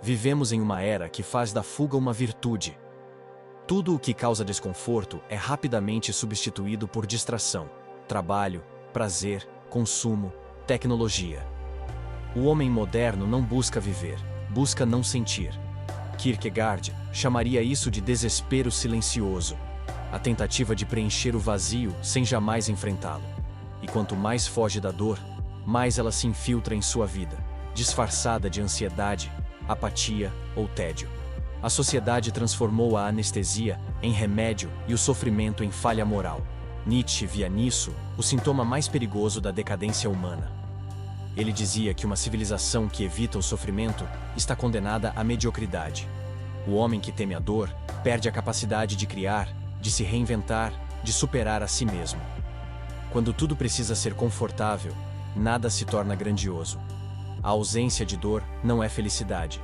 Vivemos em uma era que faz da fuga uma virtude. Tudo o que causa desconforto é rapidamente substituído por distração, trabalho, prazer, consumo, tecnologia. O homem moderno não busca viver, busca não sentir. Kierkegaard chamaria isso de desespero silencioso, a tentativa de preencher o vazio sem jamais enfrentá-lo. E quanto mais foge da dor, mais ela se infiltra em sua vida, disfarçada de ansiedade, apatia ou tédio. A sociedade transformou a anestesia em remédio e o sofrimento em falha moral. Nietzsche via nisso o sintoma mais perigoso da decadência humana. Ele dizia que uma civilização que evita o sofrimento está condenada à mediocridade. O homem que teme a dor perde a capacidade de criar, de se reinventar, de superar a si mesmo. Quando tudo precisa ser confortável, nada se torna grandioso. A ausência de dor não é felicidade,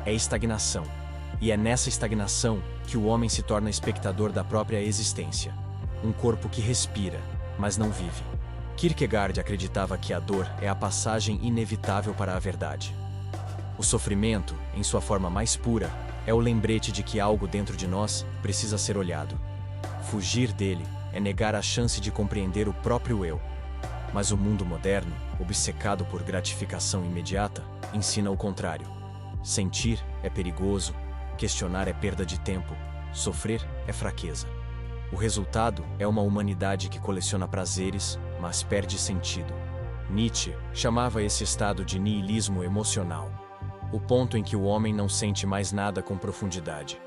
é estagnação. E é nessa estagnação que o homem se torna espectador da própria existência. Um corpo que respira, mas não vive. Kierkegaard acreditava que a dor é a passagem inevitável para a verdade. O sofrimento, em sua forma mais pura, é o lembrete de que algo dentro de nós precisa ser olhado. Fugir dele é negar a chance de compreender o próprio eu. Mas o mundo moderno, obcecado por gratificação imediata, ensina o contrário. Sentir é perigoso, questionar é perda de tempo, sofrer é fraqueza. O resultado é uma humanidade que coleciona prazeres, mas perde sentido. Nietzsche chamava esse estado de niilismo emocional, o ponto em que o homem não sente mais nada com profundidade.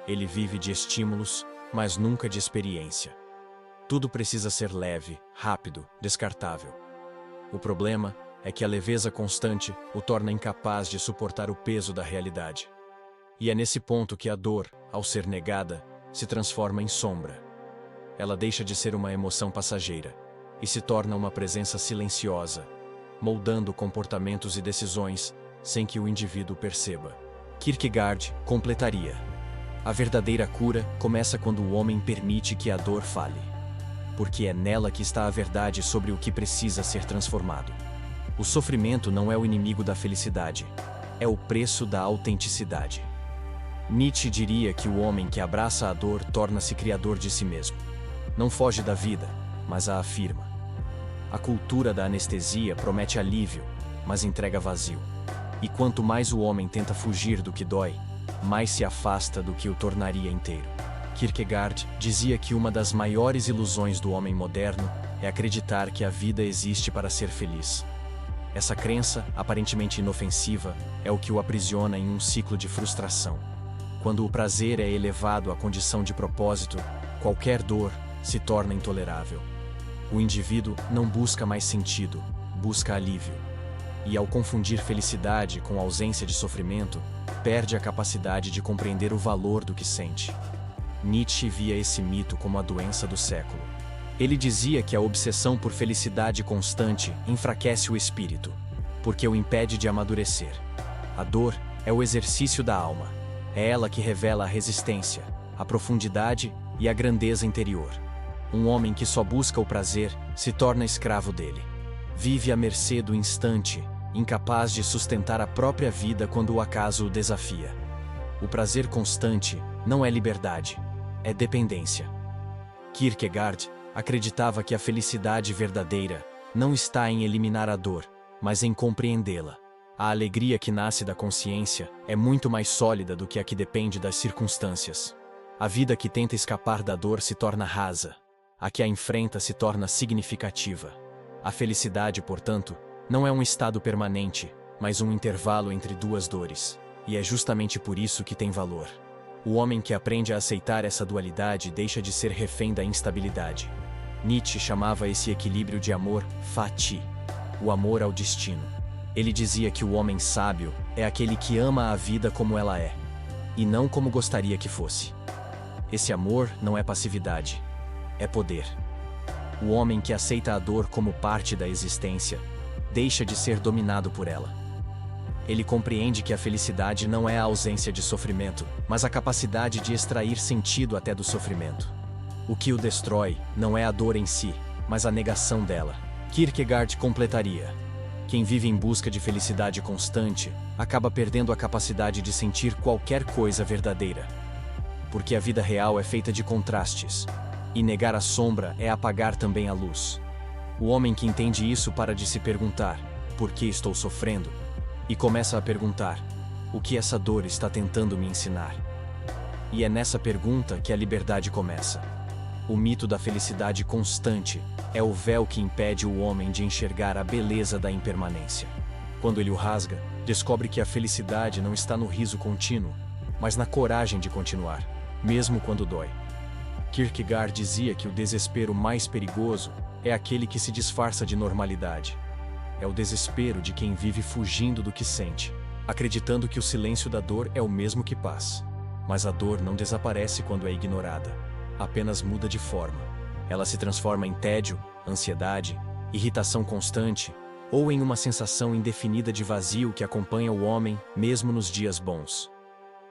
Ele vive de estímulos, mas nunca de experiência. Tudo precisa ser leve, rápido, descartável. O problema é que a leveza constante o torna incapaz de suportar o peso da realidade. E é nesse ponto que a dor, ao ser negada, se transforma em sombra. Ela deixa de ser uma emoção passageira e se torna uma presença silenciosa, moldando comportamentos e decisões sem que o indivíduo perceba. Kierkegaard completaria: a verdadeira cura começa quando o homem permite que a dor fale, porque é nela que está a verdade sobre o que precisa ser transformado. O sofrimento não é o inimigo da felicidade, é o preço da autenticidade. Nietzsche diria que o homem que abraça a dor torna-se criador de si mesmo. Não foge da vida, mas a afirma. A cultura da anestesia promete alívio, mas entrega vazio. E quanto mais o homem tenta fugir do que dói, mais se afasta do que o tornaria inteiro. Kierkegaard dizia que uma das maiores ilusões do homem moderno é acreditar que a vida existe para ser feliz. Essa crença, aparentemente inofensiva, é o que o aprisiona em um ciclo de frustração. Quando o prazer é elevado à condição de propósito, qualquer dor se torna intolerável. O indivíduo não busca mais sentido, busca alívio. E ao confundir felicidade com ausência de sofrimento, perde a capacidade de compreender o valor do que sente. Nietzsche via esse mito como a doença do século. Ele dizia que a obsessão por felicidade constante enfraquece o espírito, porque o impede de amadurecer. A dor é o exercício da alma. É ela que revela a resistência, a profundidade e a grandeza interior. Um homem que só busca o prazer se torna escravo dele. Vive à mercê do instante, incapaz de sustentar a própria vida quando o acaso o desafia. O prazer constante não é liberdade, é dependência. Kierkegaard acreditava que a felicidade verdadeira não está em eliminar a dor, mas em compreendê-la. A alegria que nasce da consciência é muito mais sólida do que a que depende das circunstâncias. A vida que tenta escapar da dor se torna rasa. A que a enfrenta se torna significativa. A felicidade, portanto, não é um estado permanente, mas um intervalo entre duas dores. E é justamente por isso que tem valor. O homem que aprende a aceitar essa dualidade deixa de ser refém da instabilidade. Nietzsche chamava esse equilíbrio de amor fati, o amor ao destino. Ele dizia que o homem sábio é aquele que ama a vida como ela é, e não como gostaria que fosse. Esse amor não é passividade, é poder. O homem que aceita a dor como parte da existência deixa de ser dominado por ela. Ele compreende que a felicidade não é a ausência de sofrimento, mas a capacidade de extrair sentido até do sofrimento. O que o destrói não é a dor em si, mas a negação dela. Kierkegaard completaria: Quem vive em busca de felicidade constante acaba perdendo a capacidade de sentir qualquer coisa verdadeira. Porque a vida real é feita de contrastes, e negar a sombra é apagar também a luz. O homem que entende isso para de se perguntar: por que estou sofrendo? E começa a perguntar: o que essa dor está tentando me ensinar? E é nessa pergunta que a liberdade começa. O mito da felicidade constante é o véu que impede o homem de enxergar a beleza da impermanência. Quando ele o rasga, descobre que a felicidade não está no riso contínuo, mas na coragem de continuar, mesmo quando dói. Kierkegaard dizia que o desespero mais perigoso é aquele que se disfarça de normalidade. É o desespero de quem vive fugindo do que sente, acreditando que o silêncio da dor é o mesmo que paz. Mas a dor não desaparece quando é ignorada, apenas muda de forma. Ela se transforma em tédio, ansiedade, irritação constante, ou em uma sensação indefinida de vazio que acompanha o homem mesmo nos dias bons.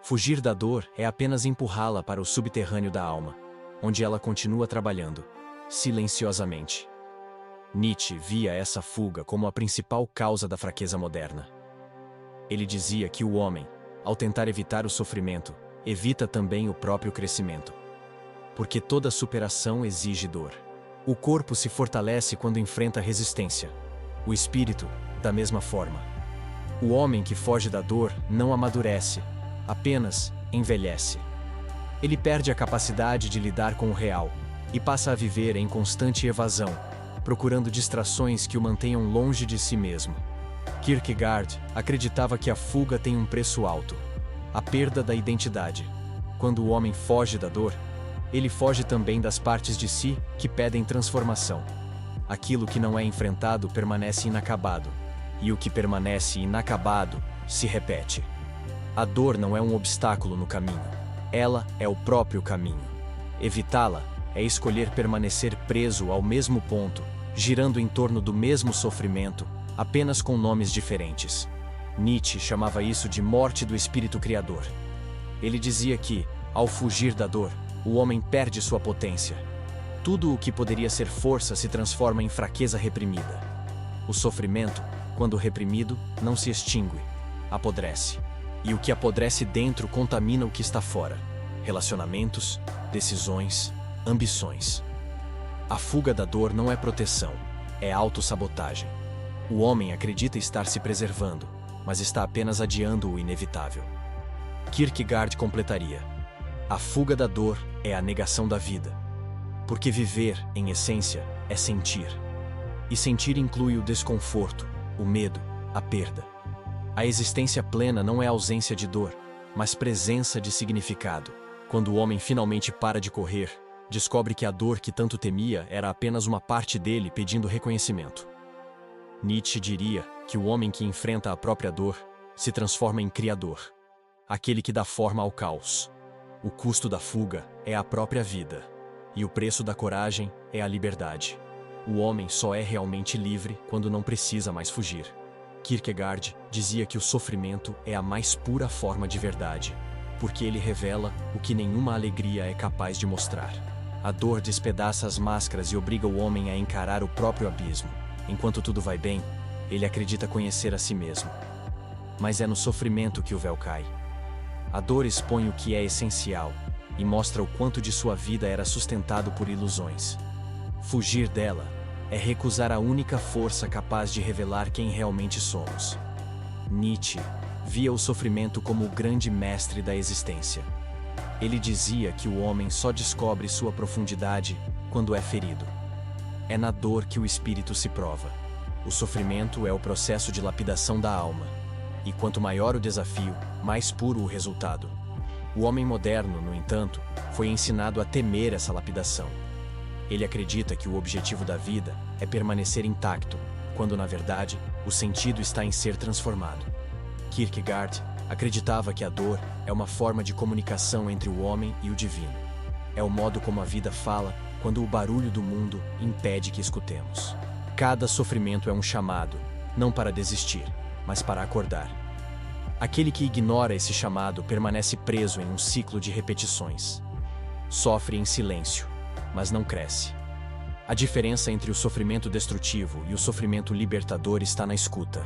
Fugir da dor é apenas empurrá-la para o subterrâneo da alma, onde ela continua trabalhando, silenciosamente. Nietzsche via essa fuga como a principal causa da fraqueza moderna. Ele dizia que o homem, ao tentar evitar o sofrimento, evita também o próprio crescimento. Porque toda superação exige dor. O corpo se fortalece quando enfrenta resistência. O espírito, da mesma forma. O homem que foge da dor não amadurece, apenas envelhece. Ele perde a capacidade de lidar com o real e passa a viver em constante evasão, procurando distrações que o mantenham longe de si mesmo. Kierkegaard acreditava que a fuga tem um preço alto: a perda da identidade. Quando o homem foge da dor, ele foge também das partes de si que pedem transformação. Aquilo que não é enfrentado permanece inacabado, e o que permanece inacabado se repete. A dor não é um obstáculo no caminho, ela é o próprio caminho. Evitá-la é escolher permanecer preso ao mesmo ponto, girando em torno do mesmo sofrimento, apenas com nomes diferentes. Nietzsche chamava isso de morte do espírito criador. Ele dizia que, ao fugir da dor, o homem perde sua potência. Tudo o que poderia ser força se transforma em fraqueza reprimida. O sofrimento, quando reprimido, não se extingue, apodrece. E o que apodrece dentro contamina o que está fora: relacionamentos, decisões, ambições. A fuga da dor não é proteção, é autossabotagem. O homem acredita estar se preservando, mas está apenas adiando o inevitável. Kierkegaard completaria: a fuga da dor é a negação da vida. Porque viver, em essência, é sentir. E sentir inclui o desconforto, o medo, a perda. A existência plena não é ausência de dor, mas presença de significado. Quando o homem finalmente para de correr, descobre que a dor que tanto temia era apenas uma parte dele pedindo reconhecimento. Nietzsche diria que o homem que enfrenta a própria dor se transforma em criador, aquele que dá forma ao caos. O custo da fuga é a própria vida, e o preço da coragem é a liberdade. O homem só é realmente livre quando não precisa mais fugir. Kierkegaard dizia que o sofrimento é a mais pura forma de verdade, porque ele revela o que nenhuma alegria é capaz de mostrar. A dor despedaça as máscaras e obriga o homem a encarar o próprio abismo. Enquanto tudo vai bem, ele acredita conhecer a si mesmo. Mas é no sofrimento que o véu cai. A dor expõe o que é essencial e mostra o quanto de sua vida era sustentado por ilusões. Fugir dela é recusar a única força capaz de revelar quem realmente somos. Nietzsche via o sofrimento como o grande mestre da existência. Ele dizia que o homem só descobre sua profundidade quando é ferido. É na dor que o espírito se prova. O sofrimento é o processo de lapidação da alma. E quanto maior o desafio, mais puro o resultado. O homem moderno, no entanto, foi ensinado a temer essa lapidação. Ele acredita que o objetivo da vida é permanecer intacto, quando na verdade o sentido está em ser transformado. Kierkegaard acreditava que a dor é uma forma de comunicação entre o homem e o divino. É o modo como a vida fala quando o barulho do mundo impede que escutemos. Cada sofrimento é um chamado, não para desistir, mas para acordar. Aquele que ignora esse chamado permanece preso em um ciclo de repetições. Sofre em silêncio, mas não cresce. A diferença entre o sofrimento destrutivo e o sofrimento libertador está na escuta.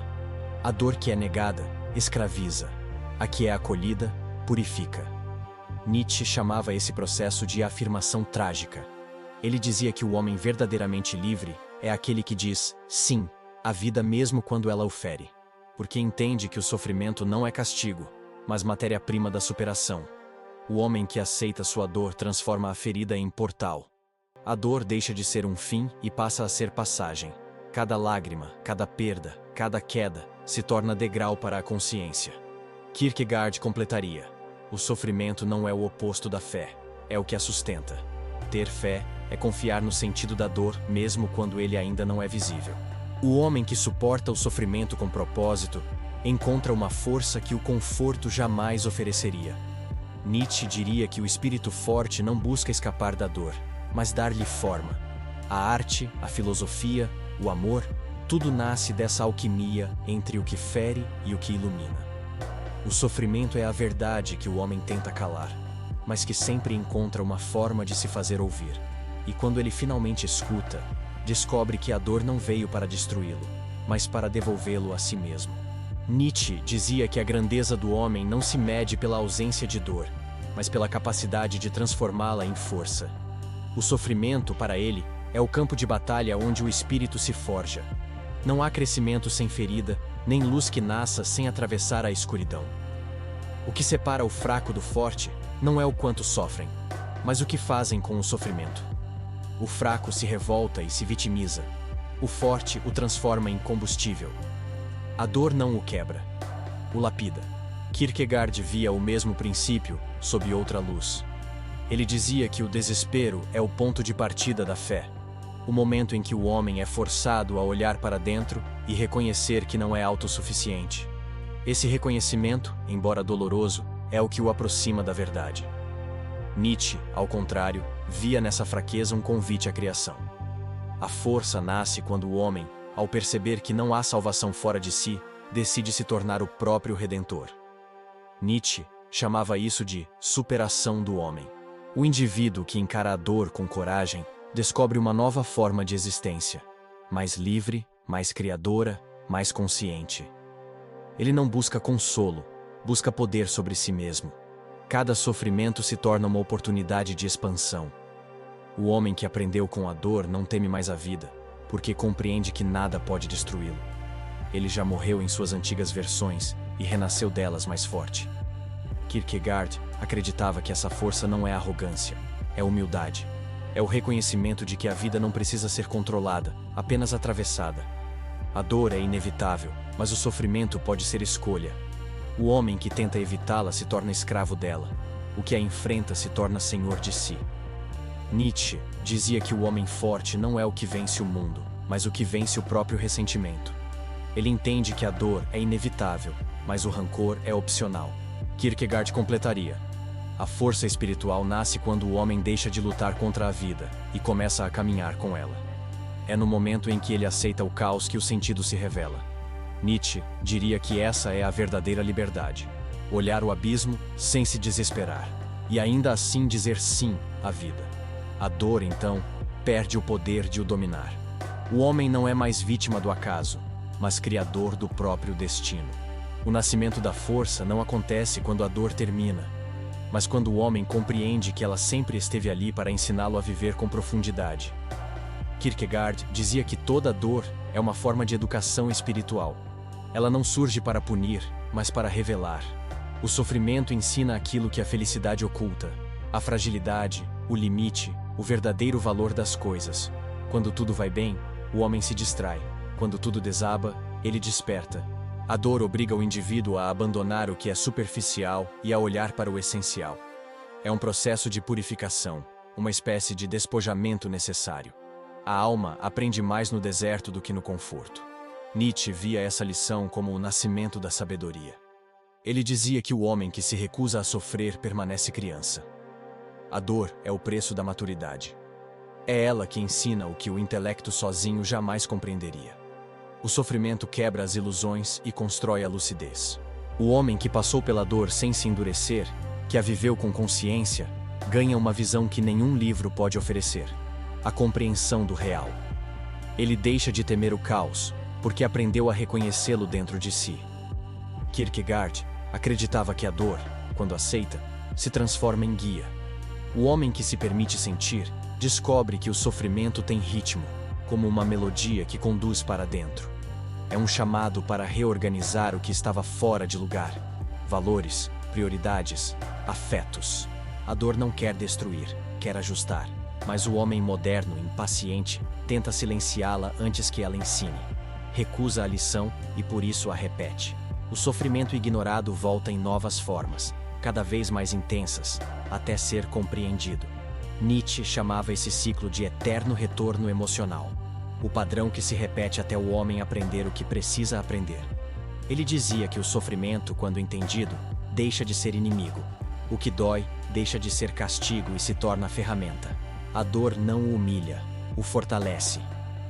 A dor que é negada, escraviza. A que é acolhida, purifica. Nietzsche chamava esse processo de afirmação trágica. Ele dizia que o homem verdadeiramente livre é aquele que diz sim à vida mesmo quando ela o fere, porque entende que o sofrimento não é castigo, mas matéria-prima da superação. O homem que aceita sua dor transforma a ferida em portal. A dor deixa de ser um fim e passa a ser passagem. Cada lágrima, cada perda, cada queda se torna degrau para a consciência. Kierkegaard completaria: o sofrimento não é o oposto da fé, é o que a sustenta. Ter fé é confiar no sentido da dor mesmo quando ele ainda não é visível. O homem que suporta o sofrimento com propósito encontra uma força que o conforto jamais ofereceria. Nietzsche diria que o espírito forte não busca escapar da dor, mas dar-lhe forma. A arte, a filosofia, o amor, tudo nasce dessa alquimia entre o que fere e o que ilumina. O sofrimento é a verdade que o homem tenta calar, mas que sempre encontra uma forma de se fazer ouvir. E quando ele finalmente escuta, descobre que a dor não veio para destruí-lo, mas para devolvê-lo a si mesmo. Nietzsche dizia que a grandeza do homem não se mede pela ausência de dor, mas pela capacidade de transformá-la em força. O sofrimento, para ele, é o campo de batalha onde o espírito se forja. Não há crescimento sem ferida, nem luz que nasça sem atravessar a escuridão. O que separa o fraco do forte não é o quanto sofrem, mas o que fazem com o sofrimento. O fraco se revolta e se vitimiza. O forte o transforma em combustível. A dor não o quebra, o lapida. Kierkegaard via o mesmo princípio sob outra luz. Ele dizia que o desespero é o ponto de partida da fé, o momento em que o homem é forçado a olhar para dentro e reconhecer que não é autossuficiente. Esse reconhecimento, embora doloroso, é o que o aproxima da verdade. Nietzsche, ao contrário, via nessa fraqueza um convite à criação. A força nasce quando o homem, ao perceber que não há salvação fora de si, decide se tornar o próprio redentor. Nietzsche chamava isso de superação do homem. O indivíduo que encara a dor com coragem descobre uma nova forma de existência, mais livre, mais criadora, mais consciente. Ele não busca consolo, busca poder sobre si mesmo. Cada sofrimento se torna uma oportunidade de expansão. O homem que aprendeu com a dor não teme mais a vida, porque compreende que nada pode destruí-lo. Ele já morreu em suas antigas versões e renasceu delas mais forte. Kierkegaard acreditava que essa força não é arrogância, é humildade. É o reconhecimento de que a vida não precisa ser controlada, apenas atravessada. A dor é inevitável, mas o sofrimento pode ser escolha. O homem que tenta evitá-la se torna escravo dela. O que a enfrenta se torna senhor de si. Nietzsche dizia que o homem forte não é o que vence o mundo, mas o que vence o próprio ressentimento. Ele entende que a dor é inevitável, mas o rancor é opcional. Kierkegaard completaria: a força espiritual nasce quando o homem deixa de lutar contra a vida e começa a caminhar com ela. É no momento em que ele aceita o caos que o sentido se revela. Nietzsche diria que essa é a verdadeira liberdade: olhar o abismo sem se desesperar, e ainda assim dizer sim à vida. A dor, então, perde o poder de o dominar. O homem não é mais vítima do acaso, mas criador do próprio destino. O nascimento da força não acontece quando a dor termina, mas quando o homem compreende que ela sempre esteve ali para ensiná-lo a viver com profundidade. Kierkegaard dizia que toda dor é uma forma de educação espiritual. Ela não surge para punir, mas para revelar. O sofrimento ensina aquilo que a felicidade oculta: a fragilidade, o limite, o verdadeiro valor das coisas. Quando tudo vai bem, o homem se distrai. Quando tudo desaba, ele desperta. A dor obriga o indivíduo a abandonar o que é superficial e a olhar para o essencial. É um processo de purificação, uma espécie de despojamento necessário. A alma aprende mais no deserto do que no conforto. Nietzsche via essa lição como o nascimento da sabedoria. Ele dizia que o homem que se recusa a sofrer permanece criança. A dor é o preço da maturidade. É ela que ensina o que o intelecto sozinho jamais compreenderia. O sofrimento quebra as ilusões e constrói a lucidez. O homem que passou pela dor sem se endurecer, que a viveu com consciência, ganha uma visão que nenhum livro pode oferecer. a compreensão do real. Ele deixa de temer o caos, porque aprendeu a reconhecê-lo dentro de si. Kierkegaard acreditava que a dor, quando aceita, se transforma em guia. O homem que se permite sentir, descobre que o sofrimento tem ritmo, como uma melodia que conduz para dentro. É um chamado para reorganizar o que estava fora de lugar. Valores, prioridades, afetos. A dor não quer destruir, quer ajustar. Mas o homem moderno, impaciente, tenta silenciá-la antes que ela ensine. Recusa a lição e por isso a repete. O sofrimento ignorado volta em novas formas, cada vez mais intensas, até ser compreendido. Nietzsche chamava esse ciclo de eterno retorno emocional. O padrão que se repete até o homem aprender o que precisa aprender. Ele dizia que o sofrimento, quando entendido, deixa de ser inimigo. O que dói, deixa de ser castigo e se torna ferramenta. A dor não o humilha, o fortalece.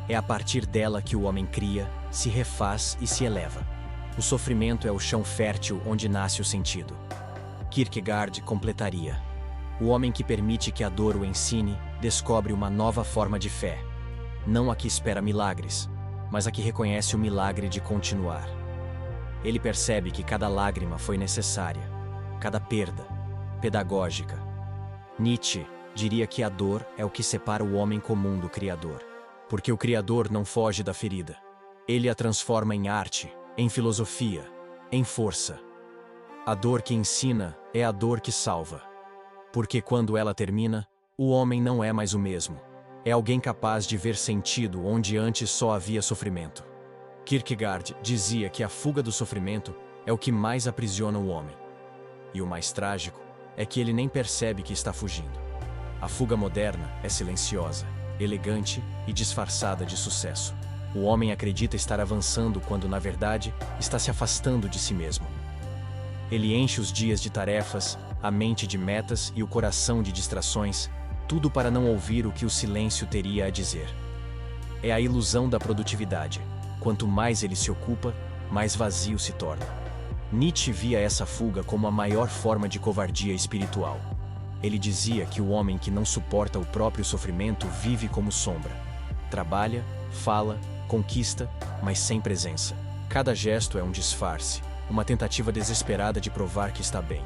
É a partir dela que o homem cria, se refaz e se eleva. O sofrimento é o chão fértil onde nasce o sentido. Kierkegaard completaria: o homem que permite que a dor o ensine, descobre uma nova forma de fé. Não a que espera milagres, mas a que reconhece o milagre de continuar. Ele percebe que cada lágrima foi necessária, cada perda, pedagógica. Nietzsche diria que a dor é o que separa o homem comum do Criador. Porque o Criador não foge da ferida. Ele a transforma em arte, em filosofia, em força. A dor que ensina é a dor que salva. Porque quando ela termina, o homem não é mais o mesmo. É alguém capaz de ver sentido onde antes só havia sofrimento. Kierkegaard dizia que a fuga do sofrimento é o que mais aprisiona o homem. E o mais trágico é que ele nem percebe que está fugindo. A fuga moderna é silenciosa, elegante e disfarçada de sucesso. O homem acredita estar avançando quando, na verdade, está se afastando de si mesmo. Ele enche os dias de tarefas, a mente de metas e o coração de distrações, tudo para não ouvir o que o silêncio teria a dizer. É a ilusão da produtividade. Quanto mais ele se ocupa, mais vazio se torna. Nietzsche via essa fuga como a maior forma de covardia espiritual. Ele dizia que o homem que não suporta o próprio sofrimento vive como sombra. Trabalha, fala, conquista, mas sem presença. Cada gesto é um disfarce, uma tentativa desesperada de provar que está bem.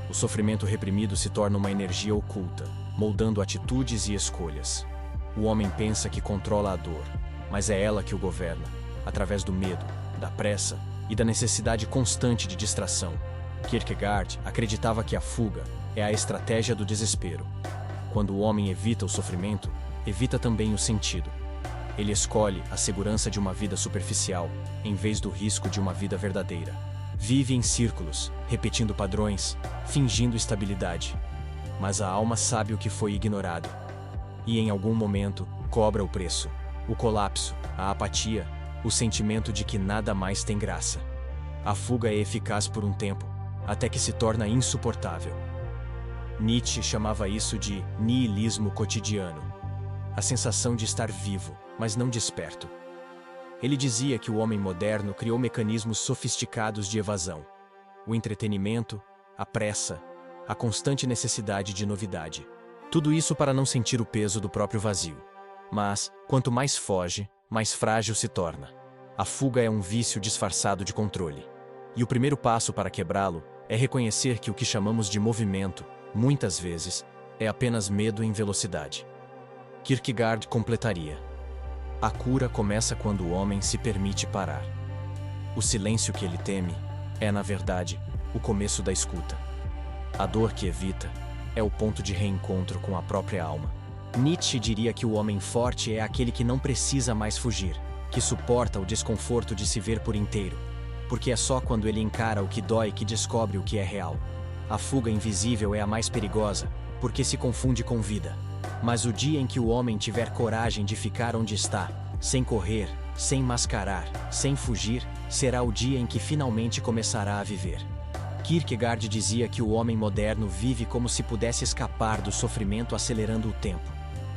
O sofrimento reprimido se torna uma energia oculta, moldando atitudes e escolhas. O homem pensa que controla a dor, mas é ela que o governa, através do medo, da pressa e da necessidade constante de distração. Kierkegaard acreditava que a fuga é a estratégia do desespero. Quando o homem evita o sofrimento, evita também o sentido. Ele escolhe a segurança de uma vida superficial, em vez do risco de uma vida verdadeira. Vive em círculos, repetindo padrões, fingindo estabilidade. Mas a alma sabe o que foi ignorado. E em algum momento, cobra o preço. O colapso, a apatia, o sentimento de que nada mais tem graça. A fuga é eficaz por um tempo, até que se torna insuportável. Nietzsche chamava isso de niilismo cotidiano. A sensação de estar vivo, mas não desperto. Ele dizia que o homem moderno criou mecanismos sofisticados de evasão. O entretenimento, a pressa, a constante necessidade de novidade. Tudo isso para não sentir o peso do próprio vazio. Mas, quanto mais foge, mais frágil se torna. A fuga é um vício disfarçado de controle. E o primeiro passo para quebrá-lo é reconhecer que o que chamamos de movimento, muitas vezes, é apenas medo em velocidade. Kierkegaard completaria: a cura começa quando o homem se permite parar. O silêncio que ele teme é, na verdade, o começo da escuta. A dor que evita é o ponto de reencontro com a própria alma. Nietzsche diria que o homem forte é aquele que não precisa mais fugir, que suporta o desconforto de se ver por inteiro, porque é só quando ele encara o que dói que descobre o que é real. A fuga invisível é a mais perigosa, porque se confunde com vida. Mas o dia em que o homem tiver coragem de ficar onde está, sem correr, sem mascarar, sem fugir, será o dia em que finalmente começará a viver. Kierkegaard dizia que o homem moderno vive como se pudesse escapar do sofrimento acelerando o tempo.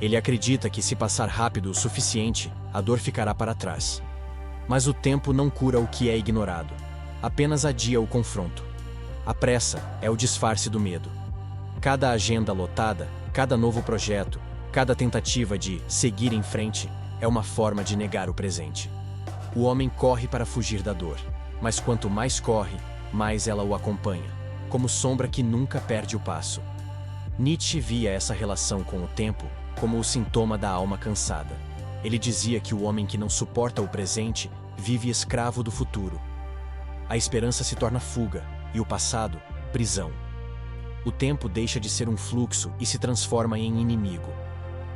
Ele acredita que se passar rápido o suficiente, a dor ficará para trás. Mas o tempo não cura o que é ignorado, apenas adia o confronto. A pressa é o disfarce do medo. Cada agenda lotada, cada novo projeto, Cada tentativa de seguir em frente é uma forma de negar o presente. O homem corre para fugir da dor, mas quanto mais corre, mais ela o acompanha, como sombra que nunca perde o passo. Nietzsche via essa relação com o tempo como o sintoma da alma cansada. Ele dizia que o homem que não suporta o presente vive escravo do futuro. A esperança se torna fuga e o passado, prisão. O tempo deixa de ser um fluxo e se transforma em inimigo.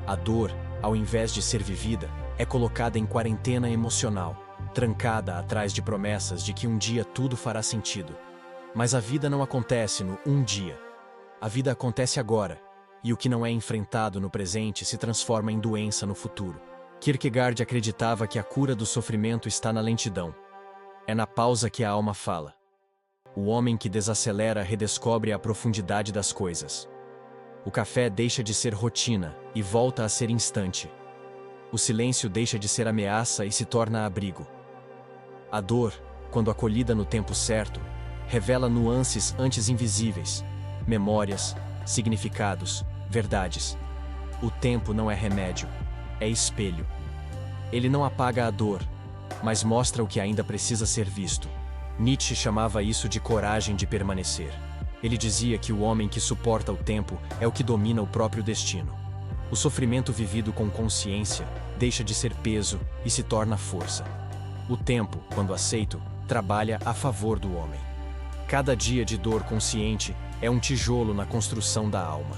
A dor, ao invés de ser vivida, é colocada em quarentena emocional, trancada atrás de promessas de que um dia tudo fará sentido. Mas a vida não acontece no um dia. A vida acontece agora, e o que não é enfrentado no presente se transforma em doença no futuro. Kierkegaard acreditava que a cura do sofrimento está na lentidão. É na pausa que a alma fala. O homem que desacelera redescobre a profundidade das coisas. O café deixa de ser rotina e volta a ser instante. O silêncio deixa de ser ameaça e se torna abrigo. A dor, quando acolhida no tempo certo, revela nuances antes invisíveis, memórias, significados, verdades. O tempo não é remédio, é espelho. Ele não apaga a dor, mas mostra o que ainda precisa ser visto. Nietzsche chamava isso de coragem de permanecer. Ele dizia que o homem que suporta o tempo é o que domina o próprio destino. O sofrimento vivido com consciência deixa de ser peso e se torna força. O tempo, quando aceito, trabalha a favor do homem. Cada dia de dor consciente é um tijolo na construção da alma.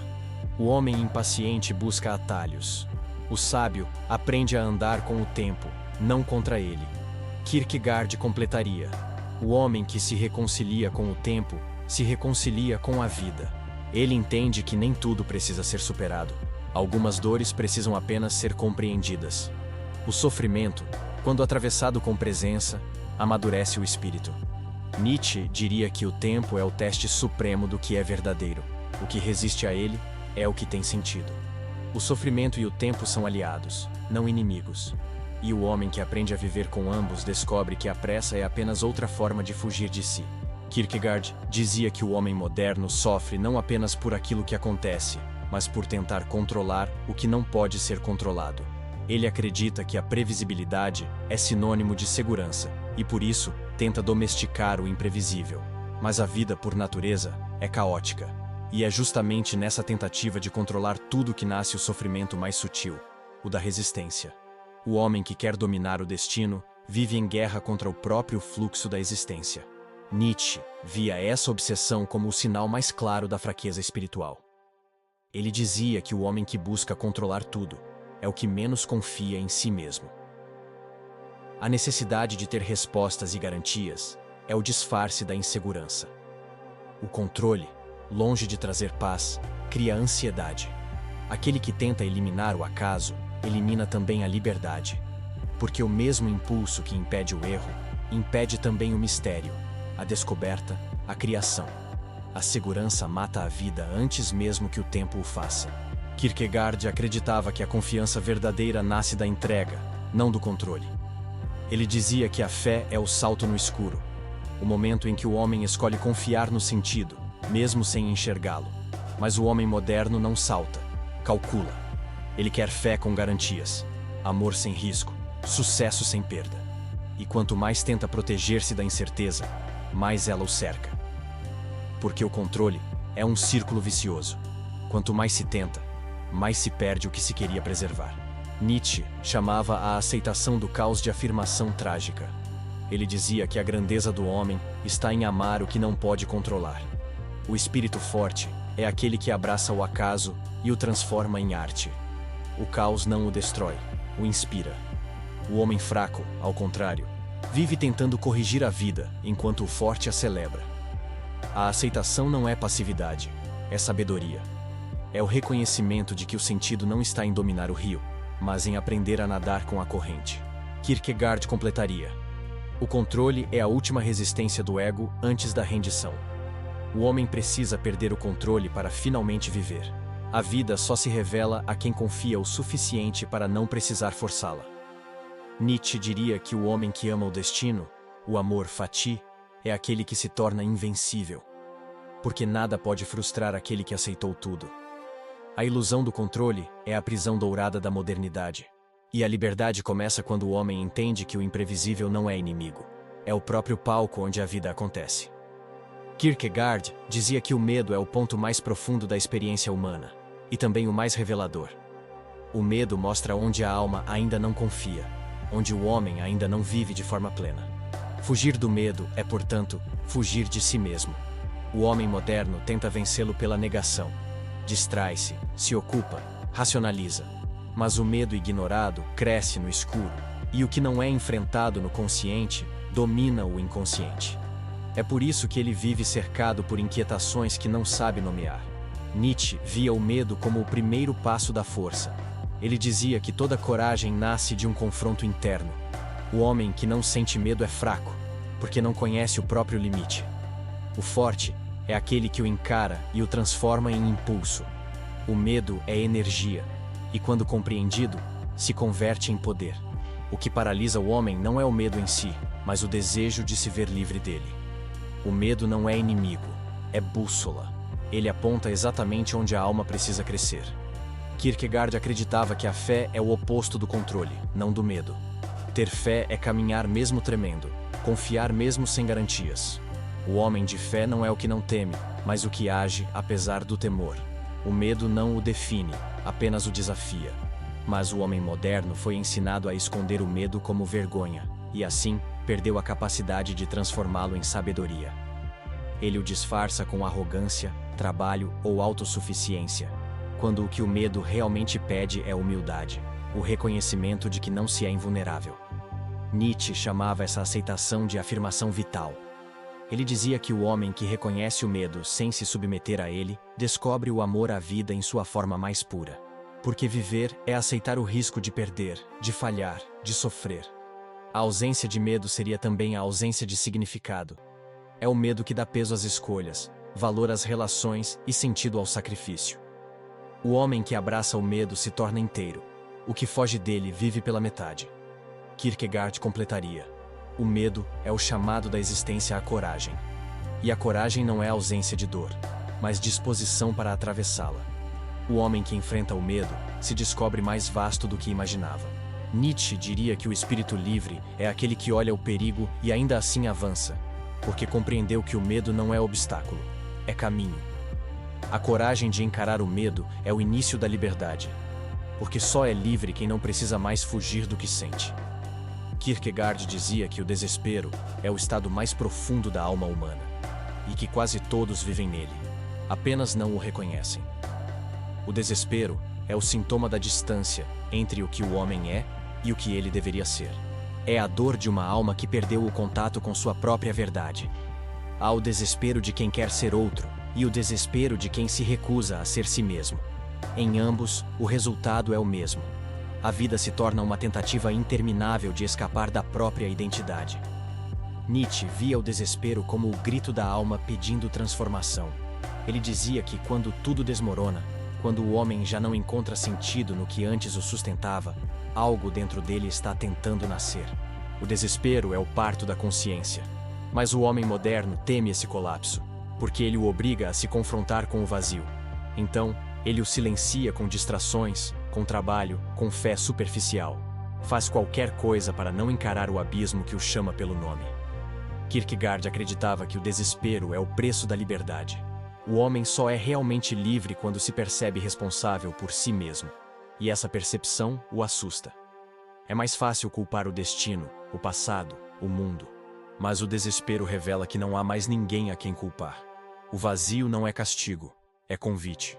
O homem impaciente busca atalhos. O sábio aprende a andar com o tempo, não contra ele. Kierkegaard completaria: o homem que se reconcilia com o tempo se reconcilia com a vida. Ele entende que nem tudo precisa ser superado. Algumas dores precisam apenas ser compreendidas. O sofrimento, quando atravessado com presença, amadurece o espírito. Nietzsche diria que o tempo é o teste supremo do que é verdadeiro. O que resiste a ele é o que tem sentido. O sofrimento e o tempo são aliados, não inimigos. E o homem que aprende a viver com ambos descobre que a pressa é apenas outra forma de fugir de si. Kierkegaard dizia que o homem moderno sofre não apenas por aquilo que acontece, mas por tentar controlar o que não pode ser controlado. Ele acredita que a previsibilidade é sinônimo de segurança, e por isso tenta domesticar o imprevisível. Mas a vida, por natureza, é caótica. E é justamente nessa tentativa de controlar tudo que nasce o sofrimento mais sutil, o da resistência. O homem que quer dominar o destino vive em guerra contra o próprio fluxo da existência. Nietzsche via essa obsessão como o sinal mais claro da fraqueza espiritual. Ele dizia que o homem que busca controlar tudo é o que menos confia em si mesmo. A necessidade de ter respostas e garantias é o disfarce da insegurança. O controle, longe de trazer paz, cria ansiedade. Aquele que tenta eliminar o acaso, elimina também a liberdade. Porque o mesmo impulso que impede o erro, impede também o mistério, a descoberta, a criação. A segurança mata a vida antes mesmo que o tempo o faça. Kierkegaard acreditava que a confiança verdadeira nasce da entrega, não do controle. Ele dizia que a fé é o salto no escuro, o momento em que o homem escolhe confiar no sentido, mesmo sem enxergá-lo. Mas o homem moderno não salta, calcula. Ele quer fé com garantias, amor sem risco, sucesso sem perda. E quanto mais tenta proteger-se da incerteza, mais ela o cerca. Porque o controle é um círculo vicioso. Quanto mais se tenta, mais se perde o que se queria preservar. Nietzsche chamava a aceitação do caos de afirmação trágica. Ele dizia que a grandeza do homem está em amar o que não pode controlar. O espírito forte é aquele que abraça o acaso e o transforma em arte. O caos não o destrói, o inspira. O homem fraco, ao contrário, vive tentando corrigir a vida enquanto o forte a celebra. A aceitação não é passividade, é sabedoria. É o reconhecimento de que o sentido não está em dominar o rio, mas em aprender a nadar com a corrente. Kierkegaard completaria: o controle é a última resistência do ego antes da rendição. O homem precisa perder o controle para finalmente viver. A vida só se revela a quem confia o suficiente para não precisar forçá-la. Nietzsche diria que o homem que ama o destino, o amor fati, é aquele que se torna invencível. Porque nada pode frustrar aquele que aceitou tudo. A ilusão do controle é a prisão dourada da modernidade. E a liberdade começa quando o homem entende que o imprevisível não é inimigo. É o próprio palco onde a vida acontece. Kierkegaard dizia que o medo é o ponto mais profundo da experiência humana, e também o mais revelador. O medo mostra onde a alma ainda não confia, onde o homem ainda não vive de forma plena. Fugir do medo é, portanto, fugir de si mesmo. O homem moderno tenta vencê-lo pela negação. Distrai-se, se ocupa, racionaliza. Mas o medo ignorado cresce no escuro, e o que não é enfrentado no consciente domina o inconsciente. É por isso que ele vive cercado por inquietações que não sabe nomear. Nietzsche via o medo como o primeiro passo da força. Ele dizia que toda coragem nasce de um confronto interno. O homem que não sente medo é fraco, porque não conhece o próprio limite. O forte é aquele que o encara e o transforma em impulso. O medo é energia, e quando compreendido, se converte em poder. O que paralisa o homem não é o medo em si, mas o desejo de se ver livre dele. O medo não é inimigo, é bússola. Ele aponta exatamente onde a alma precisa crescer. Kierkegaard acreditava que a fé é o oposto do controle, não do medo. Ter fé é caminhar mesmo tremendo, confiar mesmo sem garantias. O homem de fé não é o que não teme, mas o que age apesar do temor. O medo não o define, apenas o desafia. Mas o homem moderno foi ensinado a esconder o medo como vergonha, e assim perdeu a capacidade de transformá-lo em sabedoria. Ele o disfarça com arrogância, trabalho ou autossuficiência, quando o que o medo realmente pede é humildade, o reconhecimento de que não se é invulnerável. Nietzsche chamava essa aceitação de afirmação vital. Ele dizia que o homem que reconhece o medo sem se submeter a ele, descobre o amor à vida em sua forma mais pura. Porque viver é aceitar o risco de perder, de falhar, de sofrer. A ausência de medo seria também a ausência de significado. É o medo que dá peso às escolhas, valor às relações e sentido ao sacrifício. O homem que abraça o medo se torna inteiro. O que foge dele vive pela metade. Kierkegaard completaria: o medo é o chamado da existência à coragem. E a coragem não é ausência de dor, mas disposição para atravessá-la. O homem que enfrenta o medo se descobre mais vasto do que imaginava. Nietzsche diria que o espírito livre é aquele que olha o perigo e ainda assim avança, porque compreendeu que o medo não é obstáculo, é caminho. A coragem de encarar o medo é o início da liberdade, porque só é livre quem não precisa mais fugir do que sente. Kierkegaard dizia que o desespero é o estado mais profundo da alma humana, e que quase todos vivem nele, apenas não o reconhecem. O desespero é o sintoma da distância entre o que o homem é e o que ele deveria ser. É a dor de uma alma que perdeu o contato com sua própria verdade. Há o desespero de quem quer ser outro e o desespero de quem se recusa a ser si mesmo. Em ambos, o resultado é o mesmo. A vida se torna uma tentativa interminável de escapar da própria identidade. Nietzsche via o desespero como o grito da alma pedindo transformação. Ele dizia que quando tudo desmorona, quando o homem já não encontra sentido no que antes o sustentava, algo dentro dele está tentando nascer. O desespero é o parto da consciência. Mas o homem moderno teme esse colapso, porque ele o obriga a se confrontar com o vazio. Então, ele o silencia com distrações, com trabalho, com fé superficial. Faz qualquer coisa para não encarar o abismo que o chama pelo nome. Kierkegaard acreditava que o desespero é o preço da liberdade. O homem só é realmente livre quando se percebe responsável por si mesmo. E essa percepção o assusta. É mais fácil culpar o destino, o passado, o mundo. Mas o desespero revela que não há mais ninguém a quem culpar. O vazio não é castigo, é convite.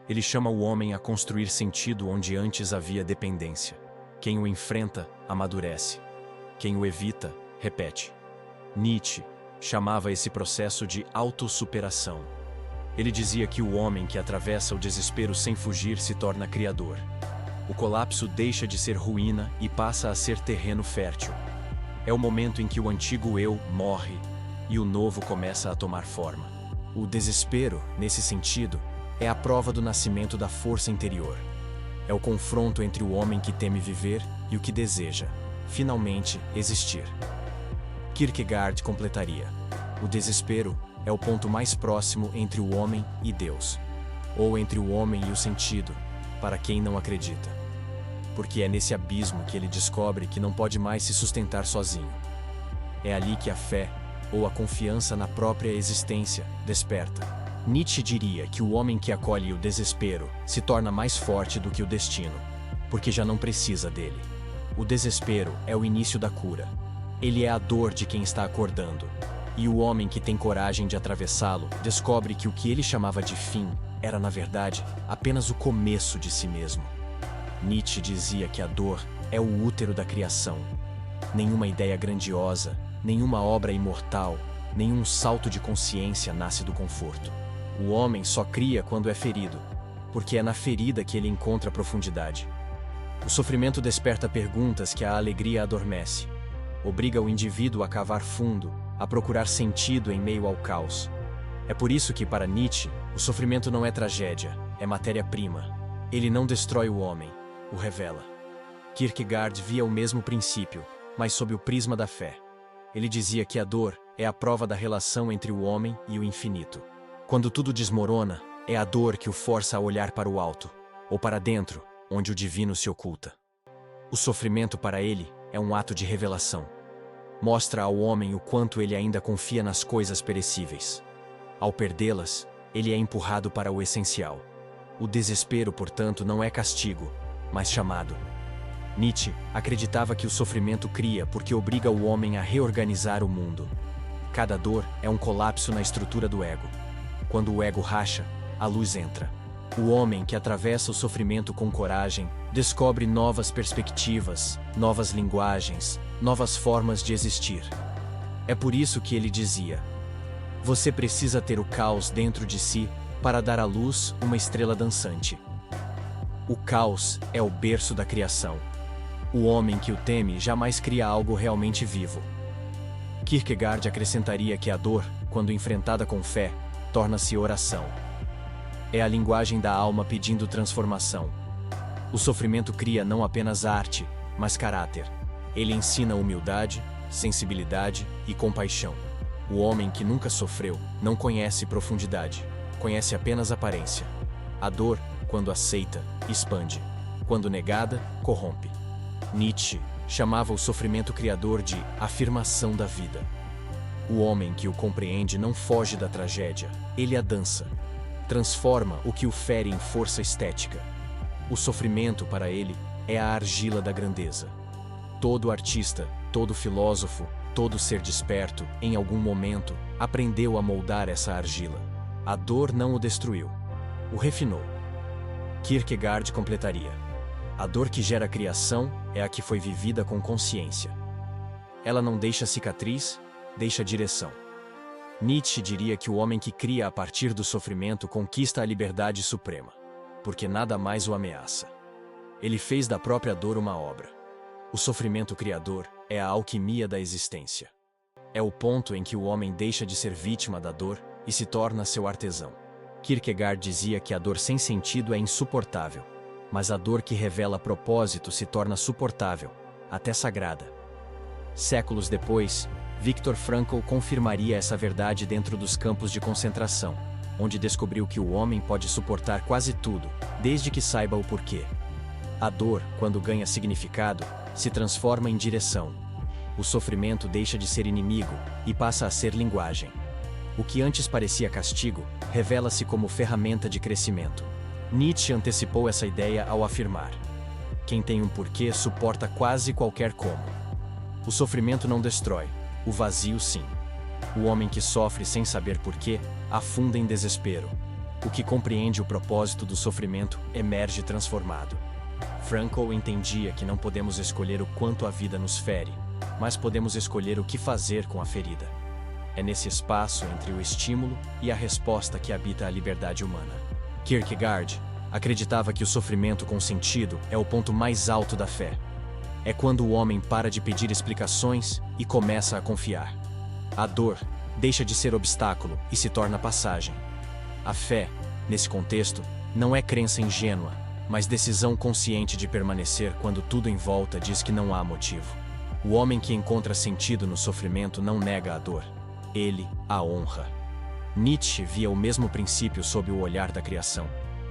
Ele chama o homem a construir sentido onde antes havia dependência. Quem o enfrenta, amadurece. Quem o evita, repete. Nietzsche chamava esse processo de autossuperação. Ele dizia que o homem que atravessa o desespero sem fugir se torna criador. O colapso deixa de ser ruína e passa a ser terreno fértil. É o momento em que o antigo eu morre e o novo começa a tomar forma. O desespero, nesse sentido, é a prova do nascimento da força interior. É o confronto entre o homem que teme viver e o que deseja, finalmente, existir. Kierkegaard completaria: o desespero é o ponto mais próximo entre o homem e Deus. ou entre o homem e o sentido, para quem não acredita. Porque é nesse abismo que ele descobre que não pode mais se sustentar sozinho. É ali que a fé, ou a confiança na própria existência, desperta. Nietzsche diria que o homem que acolhe o desespero se torna mais forte do que o destino, porque já não precisa dele. O desespero é o início da cura. Ele é a dor de quem está acordando. E o homem que tem coragem de atravessá-lo descobre que o que ele chamava de fim era, na verdade, apenas o começo de si mesmo. Nietzsche dizia que a dor é o útero da criação. Nenhuma ideia grandiosa, nenhuma obra imortal, nenhum salto de consciência nasce do conforto. O homem só cria quando é ferido, porque é na ferida que ele encontra profundidade. O sofrimento desperta perguntas que a alegria adormece. Obriga o indivíduo a cavar fundo, a procurar sentido em meio ao caos. É por isso que, para Nietzsche, o sofrimento não é tragédia, é matéria-prima. Ele não destrói o homem, o revela. Kierkegaard via o mesmo princípio, mas sob o prisma da fé. Ele dizia que a dor é a prova da relação entre o homem e o infinito. Quando tudo desmorona, é a dor que o força a olhar para o alto, ou para dentro, onde o divino se oculta. O sofrimento para ele é um ato de revelação. Mostra ao homem o quanto ele ainda confia nas coisas perecíveis. Ao perdê-las, ele é empurrado para o essencial. O desespero, portanto, não é castigo, mas chamado. Nietzsche acreditava que o sofrimento cria porque obriga o homem a reorganizar o mundo. Cada dor é um colapso na estrutura do ego. Quando o ego racha, a luz entra. O homem que atravessa o sofrimento com coragem descobre novas perspectivas, novas linguagens, novas formas de existir. É por isso que ele dizia: você precisa ter o caos dentro de si para dar à luz uma estrela dançante. O caos é o berço da criação. O homem que o teme jamais cria algo realmente vivo. Kierkegaard acrescentaria que a dor, quando enfrentada com fé, torna-se oração. É a linguagem da alma pedindo transformação. O sofrimento cria não apenas arte, mas caráter. Ele ensina humildade, sensibilidade e compaixão. O homem que nunca sofreu não conhece profundidade, conhece apenas aparência. A dor, quando aceita, expande. Quando negada, corrompe. Nietzsche chamava o sofrimento criador de afirmação da vida. O homem que o compreende não foge da tragédia, ele a dança. Transforma o que o fere em força estética. O sofrimento, para ele, é a argila da grandeza. Todo artista, todo filósofo, todo ser desperto, em algum momento, aprendeu a moldar essa argila. A dor não o destruiu, o refinou. Kierkegaard completaria: a dor que gera criação é a que foi vivida com consciência. Ela não deixa cicatriz, deixa direção. Nietzsche diria que o homem que cria a partir do sofrimento conquista a liberdade suprema, porque nada mais o ameaça. Ele fez da própria dor uma obra. O sofrimento criador é a alquimia da existência. É o ponto em que o homem deixa de ser vítima da dor e se torna seu artesão. Kierkegaard dizia que a dor sem sentido é insuportável, mas a dor que revela propósito se torna suportável, até sagrada. Séculos depois, Viktor Frankl confirmaria essa verdade dentro dos campos de concentração, onde descobriu que o homem pode suportar quase tudo, desde que saiba o porquê. A dor, quando ganha significado, se transforma em direção. O sofrimento deixa de ser inimigo e passa a ser linguagem. O que antes parecia castigo, revela-se como ferramenta de crescimento. Nietzsche antecipou essa ideia ao afirmar: quem tem um porquê suporta quase qualquer como. O sofrimento não destrói, o vazio sim. O homem que sofre sem saber porquê, afunda em desespero. O que compreende o propósito do sofrimento, emerge transformado. Frankl entendia que não podemos escolher o quanto a vida nos fere, mas podemos escolher o que fazer com a ferida. É nesse espaço entre o estímulo e a resposta que habita a liberdade humana. Kierkegaard acreditava que o sofrimento com sentido é o ponto mais alto da fé. É quando o homem para de pedir explicações e começa a confiar. A dor deixa de ser obstáculo e se torna passagem. A fé, nesse contexto, não é crença ingênua, mas decisão consciente de permanecer quando tudo em volta diz que não há motivo. O homem que encontra sentido no sofrimento não nega a dor, ele a honra. Nietzsche via o mesmo princípio sob o olhar da criação.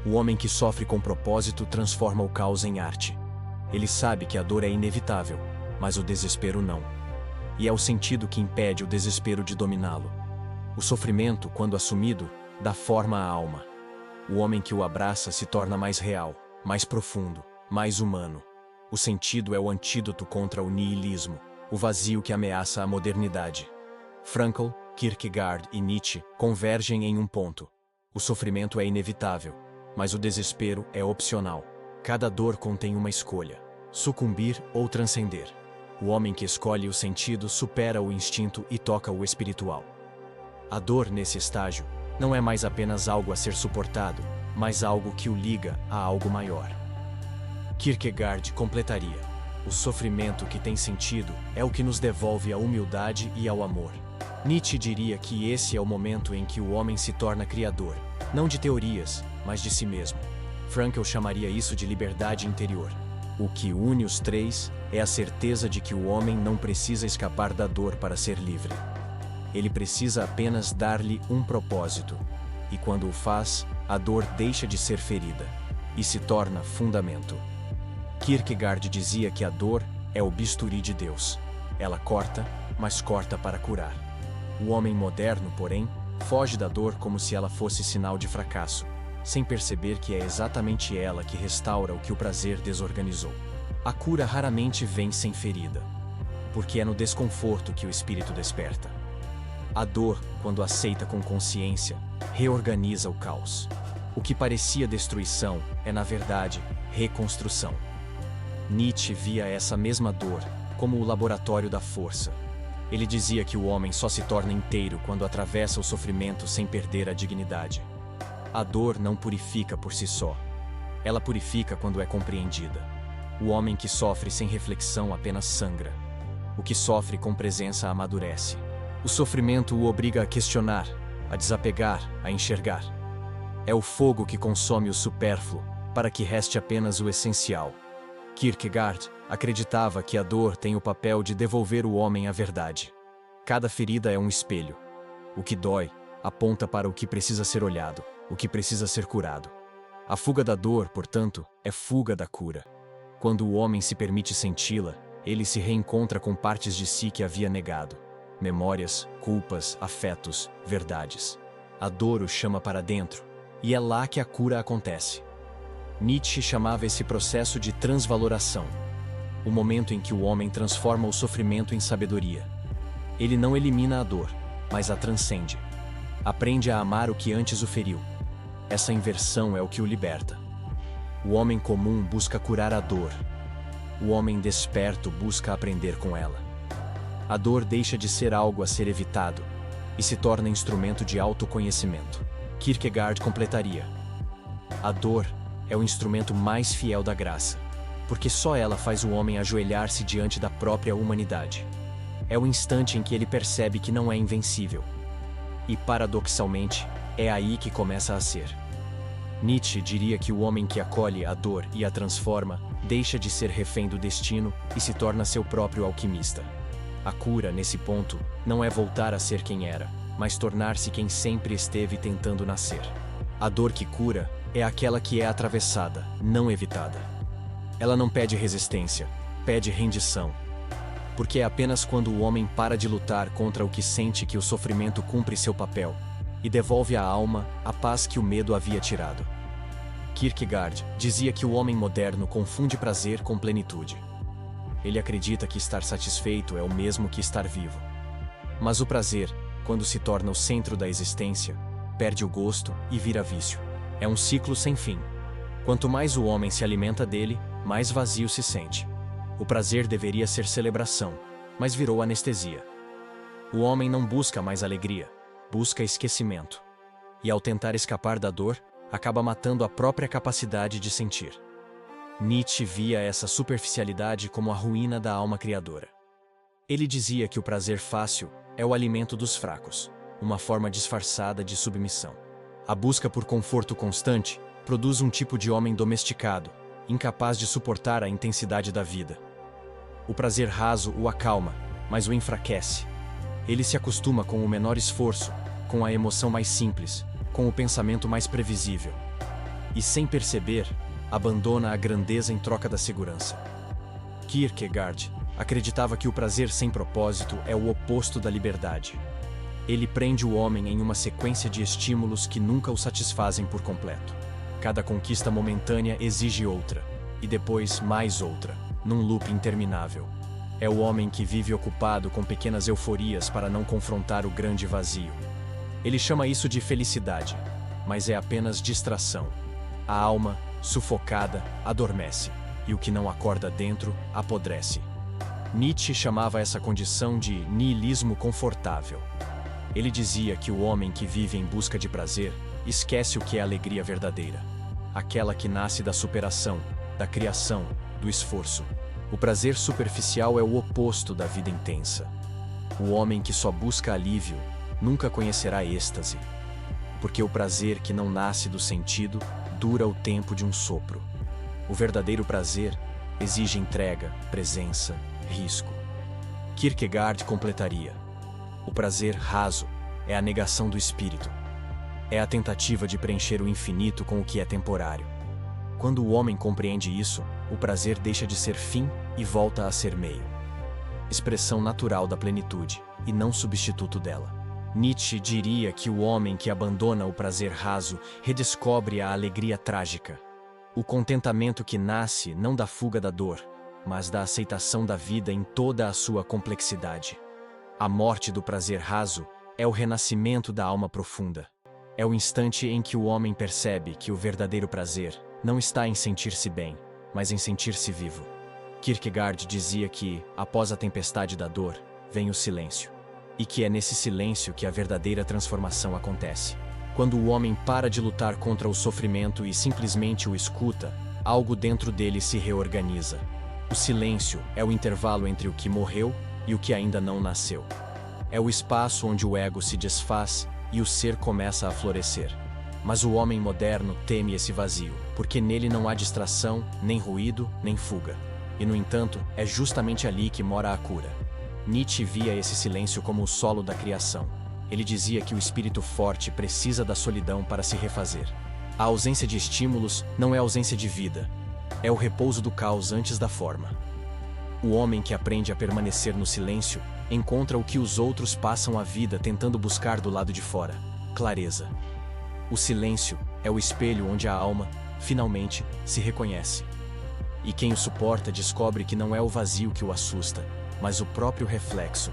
O homem que sofre com propósito transforma o caos em arte. Ele sabe que a dor é inevitável, mas o desespero não. E é o sentido que impede o desespero de dominá-lo. O sofrimento, quando assumido, dá forma à alma. O homem que o abraça se torna mais real, mais profundo, mais humano. O sentido é o antídoto contra o niilismo, o vazio que ameaça a modernidade. Frankl, Kierkegaard e Nietzsche convergem em um ponto. O sofrimento é inevitável, mas o desespero é opcional. Cada dor contém uma escolha: sucumbir ou transcender. O homem que escolhe o sentido supera o instinto e toca o espiritual. A dor, nesse estágio, não é mais apenas algo a ser suportado, mas algo que o liga a algo maior. Kierkegaard completaria: o sofrimento que tem sentido é o que nos devolve a humildade e ao amor. Nietzsche diria que esse é o momento em que o homem se torna criador, não de teorias, mas de si mesmo. Frankl chamaria isso de liberdade interior. O que une os três é a certeza de que o homem não precisa escapar da dor para ser livre. Ele precisa apenas dar-lhe um propósito. E quando o faz, a dor deixa de ser ferida e se torna fundamento. Kierkegaard dizia que a dor é o bisturi de Deus. Ela corta, mas corta para curar. O homem moderno, porém, foge da dor como se ela fosse sinal de fracasso, sem perceber que é exatamente ela que restaura o que o prazer desorganizou. A cura raramente vem sem ferida, porque é no desconforto que o espírito desperta. A dor, quando aceita com consciência, reorganiza o caos. O que parecia destruição é, na verdade, reconstrução. Nietzsche via essa mesma dor como o laboratório da força. Ele dizia que o homem só se torna inteiro quando atravessa o sofrimento sem perder a dignidade. A dor não purifica por si só. Ela purifica quando é compreendida. O homem que sofre sem reflexão apenas sangra. O que sofre com presença amadurece. O sofrimento o obriga a questionar, a desapegar, a enxergar. É o fogo que consome o supérfluo, para que reste apenas o essencial. Kierkegaard acreditava que a dor tem o papel de devolver o homem à verdade. Cada ferida é um espelho. O que dói aponta para o que precisa ser olhado, o que precisa ser curado. A fuga da dor, portanto, é fuga da cura. Quando o homem se permite senti-la, ele se reencontra com partes de si que havia negado. Memórias, culpas, afetos, verdades. A dor o chama para dentro, e é lá que a cura acontece. Nietzsche chamava esse processo de transvaloração, o momento em que o homem transforma o sofrimento em sabedoria. Ele não elimina a dor, mas a transcende. Aprende a amar o que antes o feriu. Essa inversão é o que o liberta. O homem comum busca curar a dor. O homem desperto busca aprender com ela. A dor deixa de ser algo a ser evitado e se torna instrumento de autoconhecimento. Kierkegaard completaria: a dor é o instrumento mais fiel da graça, porque só ela faz o homem ajoelhar-se diante da própria humanidade. É o instante em que ele percebe que não é invencível. E, paradoxalmente, é aí que começa a ser. Nietzsche diria que o homem que acolhe a dor e a transforma deixa de ser refém do destino e se torna seu próprio alquimista. A cura, nesse ponto, não é voltar a ser quem era, mas tornar-se quem sempre esteve tentando nascer. A dor que cura é aquela que é atravessada, não evitada. Ela não pede resistência, pede rendição. Porque é apenas quando o homem para de lutar contra o que sente que o sofrimento cumpre seu papel e devolve à alma a paz que o medo havia tirado. Kierkegaard dizia que o homem moderno confunde prazer com plenitude. Ele acredita que estar satisfeito é o mesmo que estar vivo. Mas o prazer, quando se torna o centro da existência, perde o gosto e vira vício. É um ciclo sem fim. Quanto mais o homem se alimenta dele, mais vazio se sente. O prazer deveria ser celebração, mas virou anestesia. O homem não busca mais alegria, busca esquecimento. E ao tentar escapar da dor, acaba matando a própria capacidade de sentir. Nietzsche via essa superficialidade como a ruína da alma criadora. Ele dizia que o prazer fácil é o alimento dos fracos, uma forma disfarçada de submissão. A busca por conforto constante produz um tipo de homem domesticado, incapaz de suportar a intensidade da vida. O prazer raso o acalma, mas o enfraquece. Ele se acostuma com o menor esforço, com a emoção mais simples, com o pensamento mais previsível. e, sem perceber, abandona a grandeza em troca da segurança. Kierkegaard acreditava que o prazer sem propósito é o oposto da liberdade. Ele prende o homem em uma sequência de estímulos que nunca o satisfazem por completo. Cada conquista momentânea exige outra, e depois mais outra, num loop interminável. É o homem que vive ocupado com pequenas euforias para não confrontar o grande vazio. Ele chama isso de felicidade, mas é apenas distração. A alma, sufocada, adormece, e o que não acorda dentro, apodrece. Nietzsche chamava essa condição de niilismo confortável. Ele dizia que o homem que vive em busca de prazer esquece o que é alegria verdadeira, aquela que nasce da superação, da criação, do esforço. O prazer superficial é o oposto da vida intensa. O homem que só busca alívio nunca conhecerá êxtase, porque o prazer que não nasce do sentido dura o tempo de um sopro. O verdadeiro prazer exige entrega, presença, risco. Kierkegaard completaria: o prazer raso é a negação do espírito. É a tentativa de preencher o infinito com o que é temporário. Quando o homem compreende isso, o prazer deixa de ser fim e volta a ser meio. Expressão natural da plenitude, e não substituto dela. Nietzsche diria que o homem que abandona o prazer raso redescobre a alegria trágica. O contentamento que nasce não da fuga da dor, mas da aceitação da vida em toda a sua complexidade. A morte do prazer raso é o renascimento da alma profunda. É o instante em que o homem percebe que o verdadeiro prazer não está em sentir-se bem, mas em sentir-se vivo. Kierkegaard dizia que, após a tempestade da dor, vem o silêncio, e que é nesse silêncio que a verdadeira transformação acontece. Quando o homem para de lutar contra o sofrimento e simplesmente o escuta, algo dentro dele se reorganiza. O silêncio é o intervalo entre o que morreu e o que ainda não nasceu. É o espaço onde o ego se desfaz e o ser começa a florescer. Mas o homem moderno teme esse vazio, porque nele não há distração, nem ruído, nem fuga. E, no entanto, é justamente ali que mora a cura. Nietzsche via esse silêncio como o solo da criação. Ele dizia que o espírito forte precisa da solidão para se refazer. A ausência de estímulos não é ausência de vida. É o repouso do caos antes da forma. O homem que aprende a permanecer no silêncio encontra o que os outros passam a vida tentando buscar do lado de fora: clareza. O silêncio é o espelho onde a alma, finalmente, se reconhece. E quem o suporta descobre que não é o vazio que o assusta, mas o próprio reflexo.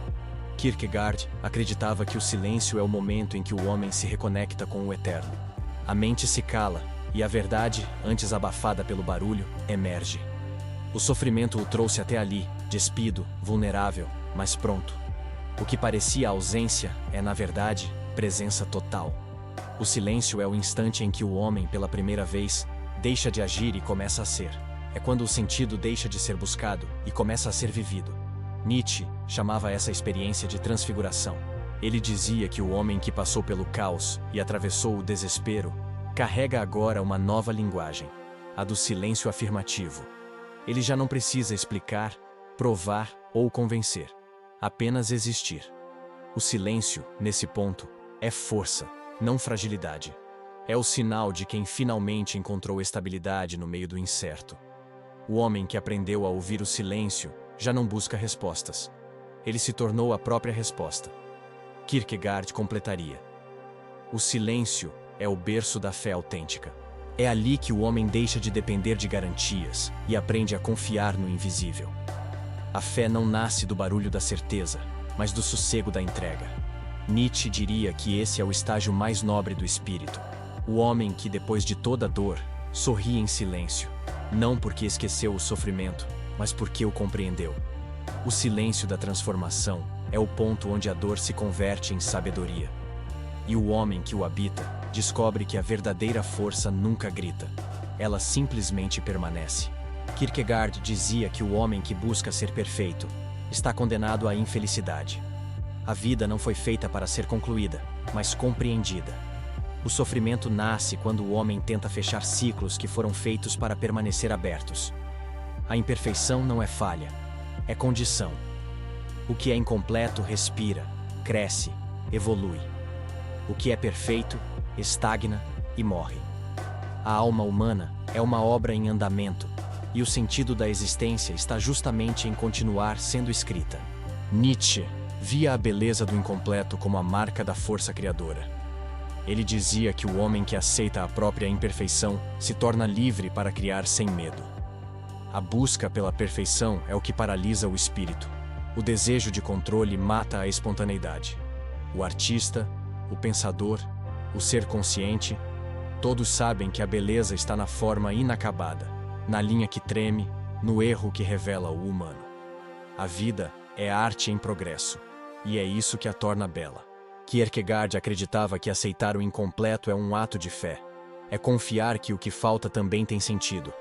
Kierkegaard acreditava que o silêncio é o momento em que o homem se reconecta com o eterno. A mente se cala, e a verdade, antes abafada pelo barulho, emerge. O sofrimento o trouxe até ali, despido, vulnerável, mas pronto. O que parecia ausência é, na verdade, presença total. O silêncio é o instante em que o homem, pela primeira vez, deixa de agir e começa a ser. É quando o sentido deixa de ser buscado e começa a ser vivido. Nietzsche chamava essa experiência de transfiguração. Ele dizia que o homem que passou pelo caos e atravessou o desespero carrega agora uma nova linguagem, a do silêncio afirmativo. Ele já não precisa explicar, provar ou convencer, apenas existir. O silêncio, nesse ponto, é força, não fragilidade. É o sinal de quem finalmente encontrou estabilidade no meio do incerto. O homem que aprendeu a ouvir o silêncio já não busca respostas. Ele se tornou a própria resposta. Kierkegaard completaria: o silêncio é o berço da fé autêntica. É ali que o homem deixa de depender de garantias e aprende a confiar no invisível. A fé não nasce do barulho da certeza, mas do sossego da entrega. Nietzsche diria que esse é o estágio mais nobre do espírito. O homem que, depois de toda dor, sorri em silêncio, não porque esqueceu o sofrimento, mas porque o compreendeu. O silêncio da transformação é o ponto onde a dor se converte em sabedoria. E o homem que o habita descobre que a verdadeira força nunca grita. Ela simplesmente permanece. Kierkegaard dizia que o homem que busca ser perfeito está condenado à infelicidade. A vida não foi feita para ser concluída, mas compreendida. O sofrimento nasce quando o homem tenta fechar ciclos que foram feitos para permanecer abertos. A imperfeição não é falha, é condição. O que é incompleto respira, cresce, evolui. O que é perfeito estagna e morre. A alma humana é uma obra em andamento, e o sentido da existência está justamente em continuar sendo escrita. Nietzsche via a beleza do incompleto como a marca da força criadora. Ele dizia que o homem que aceita a própria imperfeição se torna livre para criar sem medo. A busca pela perfeição é o que paralisa o espírito. O desejo de controle mata a espontaneidade. O artista, o pensador, o ser consciente, todos sabem que a beleza está na forma inacabada, na linha que treme, no erro que revela o humano. A vida é arte em progresso, e é isso que a torna bela. Kierkegaard acreditava que aceitar o incompleto é um ato de fé. É confiar que o que falta também tem sentido.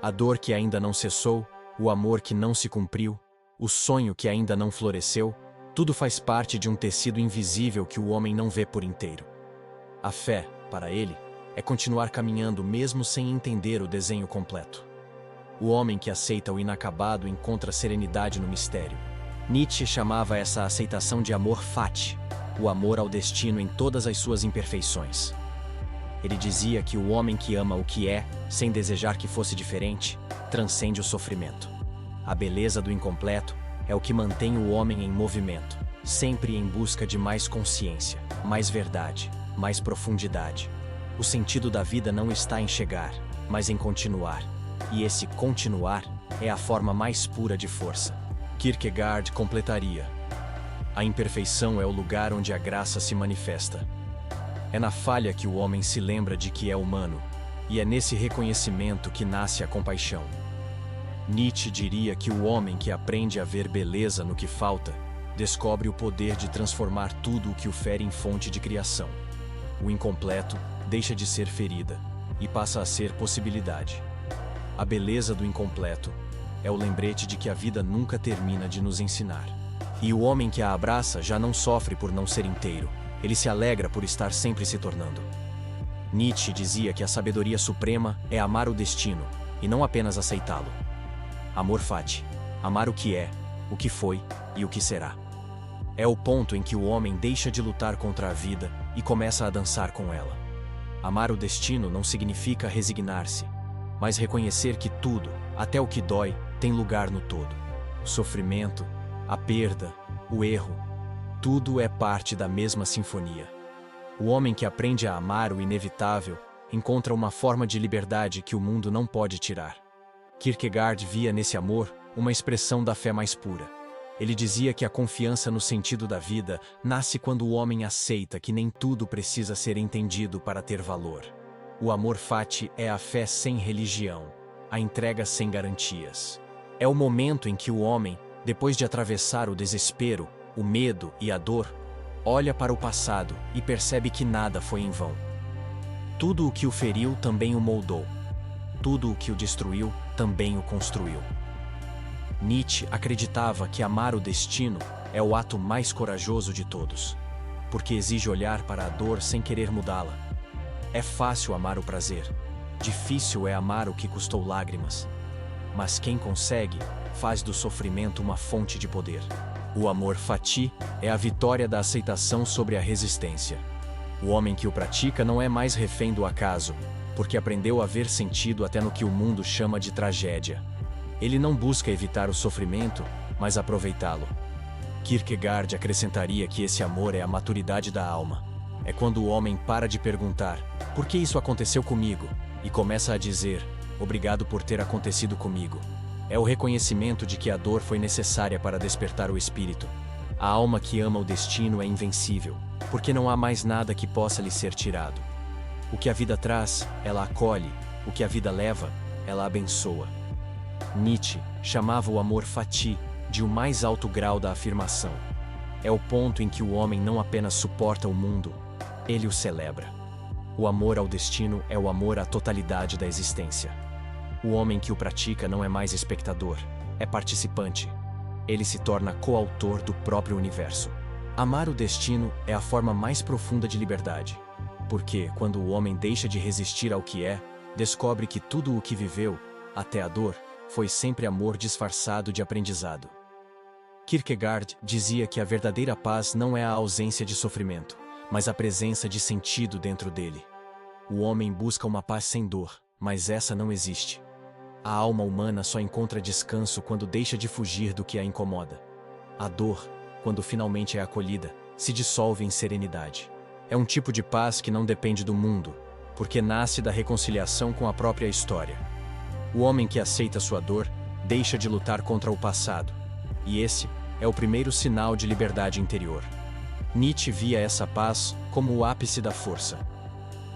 A dor que ainda não cessou, o amor que não se cumpriu, o sonho que ainda não floresceu, tudo faz parte de um tecido invisível que o homem não vê por inteiro. A fé, para ele, é continuar caminhando mesmo sem entender o desenho completo. O homem que aceita o inacabado encontra serenidade no mistério. Nietzsche chamava essa aceitação de amor fati, o amor ao destino em todas as suas imperfeições. Ele dizia que o homem que ama o que é, sem desejar que fosse diferente, transcende o sofrimento. A beleza do incompleto é o que mantém o homem em movimento, sempre em busca de mais consciência, mais verdade, mais profundidade. O sentido da vida não está em chegar, mas em continuar. E esse continuar é a forma mais pura de força. Kierkegaard completaria: a imperfeição é o lugar onde a graça se manifesta. É na falha que o homem se lembra de que é humano, e é nesse reconhecimento que nasce a compaixão. Nietzsche diria que o homem que aprende a ver beleza no que falta, descobre o poder de transformar tudo o que o fere em fonte de criação. O incompleto deixa de ser ferida e passa a ser possibilidade. A beleza do incompleto é o lembrete de que a vida nunca termina de nos ensinar. E o homem que a abraça já não sofre por não ser inteiro, ele se alegra por estar sempre se tornando. Nietzsche dizia que a sabedoria suprema é amar o destino, e não apenas aceitá-lo. Amor fati, amar o que é, o que foi e o que será. É o ponto em que o homem deixa de lutar contra a vida e começa a dançar com ela. Amar o destino não significa resignar-se, mas reconhecer que tudo, até o que dói, tem lugar no todo. O sofrimento, a perda, o erro, tudo é parte da mesma sinfonia. O homem que aprende a amar o inevitável encontra uma forma de liberdade que o mundo não pode tirar. Kierkegaard via nesse amor uma expressão da fé mais pura. Ele dizia que a confiança no sentido da vida nasce quando o homem aceita que nem tudo precisa ser entendido para ter valor. O amor fati é a fé sem religião, a entrega sem garantias. É o momento em que o homem, depois de atravessar o desespero, o medo e a dor, olha para o passado e percebe que nada foi em vão. Tudo o que o feriu também o moldou. Tudo o que o destruiu também o construiu. Nietzsche acreditava que amar o destino é o ato mais corajoso de todos, porque exige olhar para a dor sem querer mudá-la. É fácil amar o prazer, difícil é amar o que custou lágrimas. Mas quem consegue, faz do sofrimento uma fonte de poder. O amor fati é a vitória da aceitação sobre a resistência. O homem que o pratica não é mais refém do acaso, porque aprendeu a ver sentido até no que o mundo chama de tragédia. Ele não busca evitar o sofrimento, mas aproveitá-lo. Kierkegaard acrescentaria que esse amor é a maturidade da alma. É quando o homem para de perguntar, por que isso aconteceu comigo? E começa a dizer, obrigado por ter acontecido comigo. É o reconhecimento de que a dor foi necessária para despertar o espírito. A alma que ama o destino é invencível, porque não há mais nada que possa lhe ser tirado. O que a vida traz, ela acolhe. O que a vida leva, ela abençoa. Nietzsche chamava o amor fati de o mais alto grau da afirmação. É o ponto em que o homem não apenas suporta o mundo, ele o celebra. O amor ao destino é o amor à totalidade da existência. O homem que o pratica não é mais espectador, é participante. Ele se torna coautor do próprio universo. Amar o destino é a forma mais profunda de liberdade, porque, quando o homem deixa de resistir ao que é, descobre que tudo o que viveu, até a dor, foi sempre amor disfarçado de aprendizado. Kierkegaard dizia que a verdadeira paz não é a ausência de sofrimento, mas a presença de sentido dentro dele. O homem busca uma paz sem dor, mas essa não existe. A alma humana só encontra descanso quando deixa de fugir do que a incomoda. A dor, quando finalmente é acolhida, se dissolve em serenidade. É um tipo de paz que não depende do mundo, porque nasce da reconciliação com a própria história. O homem que aceita sua dor deixa de lutar contra o passado, e esse é o primeiro sinal de liberdade interior. Nietzsche via essa paz como o ápice da força.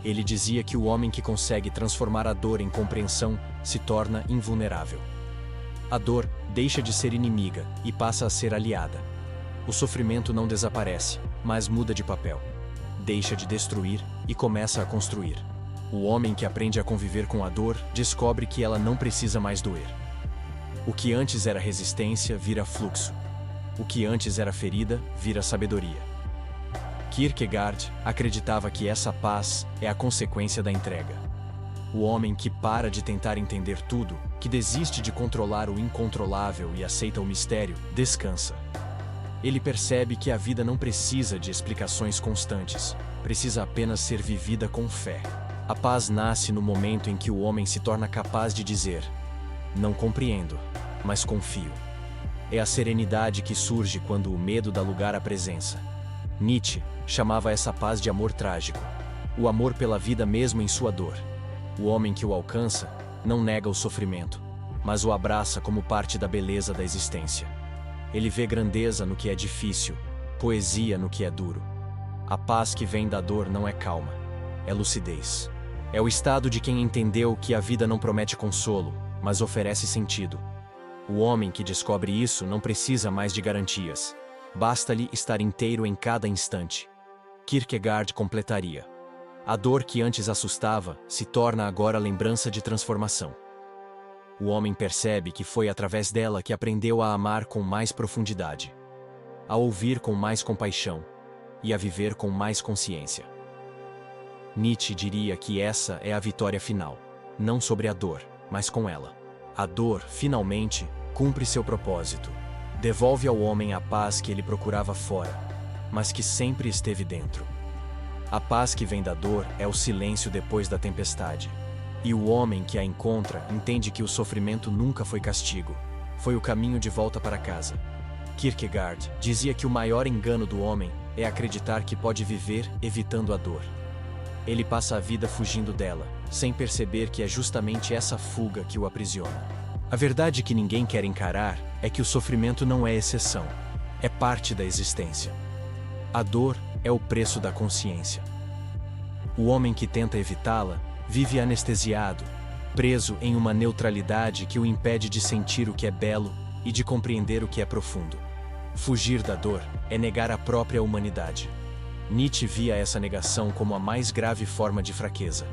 Ele dizia que o homem que consegue transformar a dor em compreensão se torna invulnerável. A dor deixa de ser inimiga e passa a ser aliada. O sofrimento não desaparece, mas muda de papel. Deixa de destruir e começa a construir. O homem que aprende a conviver com a dor descobre que ela não precisa mais doer. O que antes era resistência vira fluxo. O que antes era ferida vira sabedoria. Kierkegaard acreditava que essa paz é a consequência da entrega. O homem que para de tentar entender tudo, que desiste de controlar o incontrolável e aceita o mistério, descansa. Ele percebe que a vida não precisa de explicações constantes, precisa apenas ser vivida com fé. A paz nasce no momento em que o homem se torna capaz de dizer: não compreendo, mas confio. É a serenidade que surge quando o medo dá lugar à presença. Nietzsche chamava essa paz de amor trágico, o amor pela vida mesmo em sua dor. O homem que o alcança não nega o sofrimento, mas o abraça como parte da beleza da existência. Ele vê grandeza no que é difícil, poesia no que é duro. A paz que vem da dor não é calma, é lucidez. É o estado de quem entendeu que a vida não promete consolo, mas oferece sentido. O homem que descobre isso não precisa mais de garantias. Basta-lhe estar inteiro em cada instante. Kierkegaard completaria: a dor que antes assustava se torna agora lembrança de transformação. O homem percebe que foi através dela que aprendeu a amar com mais profundidade, a ouvir com mais compaixão e a viver com mais consciência. Nietzsche diria que essa é a vitória final, não sobre a dor, mas com ela. A dor, finalmente, cumpre seu propósito. Devolve ao homem a paz que ele procurava fora, mas que sempre esteve dentro. A paz que vem da dor é o silêncio depois da tempestade. E o homem que a encontra entende que o sofrimento nunca foi castigo, foi o caminho de volta para casa. Kierkegaard dizia que o maior engano do homem é acreditar que pode viver evitando a dor. Ele passa a vida fugindo dela, sem perceber que é justamente essa fuga que o aprisiona. A verdade que ninguém quer encarar é que o sofrimento não é exceção, é parte da existência. A dor é o preço da consciência. O homem que tenta evitá-la vive anestesiado, preso em uma neutralidade que o impede de sentir o que é belo e de compreender o que é profundo. Fugir da dor é negar a própria humanidade. Nietzsche via essa negação como a mais grave forma de fraqueza.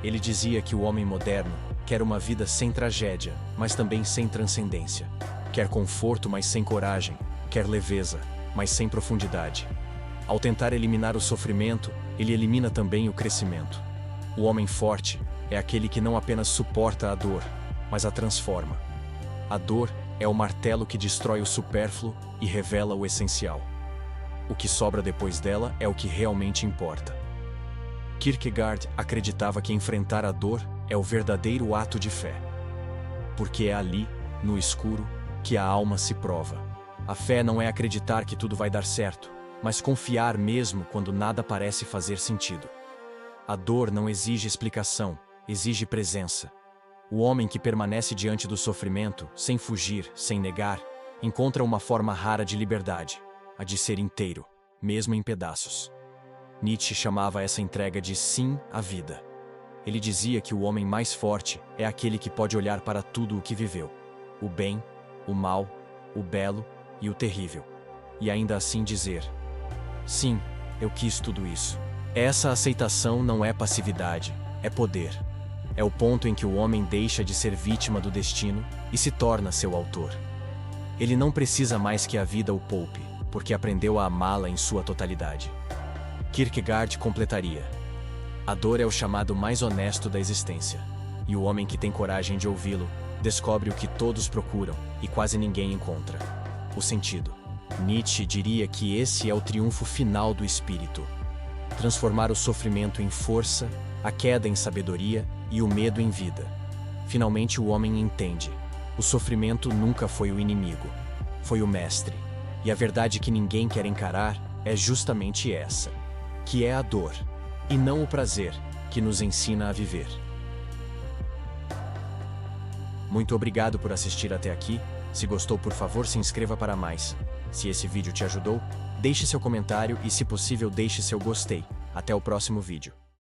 Ele dizia que o homem moderno quer uma vida sem tragédia, mas também sem transcendência. Quer conforto, mas sem coragem. Quer leveza, mas sem profundidade. Ao tentar eliminar o sofrimento, ele elimina também o crescimento. O homem forte é aquele que não apenas suporta a dor, mas a transforma. A dor é o martelo que destrói o supérfluo e revela o essencial. O que sobra depois dela é o que realmente importa. Kierkegaard acreditava que enfrentar a dor é o verdadeiro ato de fé. Porque é ali, no escuro, que a alma se prova. A fé não é acreditar que tudo vai dar certo, mas confiar mesmo quando nada parece fazer sentido. A dor não exige explicação, exige presença. O homem que permanece diante do sofrimento, sem fugir, sem negar, encontra uma forma rara de liberdade, a de ser inteiro, mesmo em pedaços. Nietzsche chamava essa entrega de sim à vida. Ele dizia que o homem mais forte é aquele que pode olhar para tudo o que viveu, o bem, o mal, o belo e o terrível, e ainda assim dizer: sim, eu quis tudo isso. Essa aceitação não é passividade, é poder. É o ponto em que o homem deixa de ser vítima do destino e se torna seu autor. Ele não precisa mais que a vida o poupe, porque aprendeu a amá-la em sua totalidade. Kierkegaard completaria: a dor é o chamado mais honesto da existência, e o homem que tem coragem de ouvi-lo descobre o que todos procuram e quase ninguém encontra: o sentido. Nietzsche diria que esse é o triunfo final do espírito. Transformar o sofrimento em força a queda em sabedoria e o medo em vida. Finalmente o homem entende. O sofrimento nunca foi o inimigo, foi o mestre. E a verdade que ninguém quer encarar é justamente essa, que é a dor, e não o prazer, que nos ensina a viver. Muito obrigado por assistir até aqui. Se gostou, por favor, se inscreva para mais. Se esse vídeo te ajudou, deixe seu comentário e, se possível, deixe seu gostei. Até o próximo vídeo.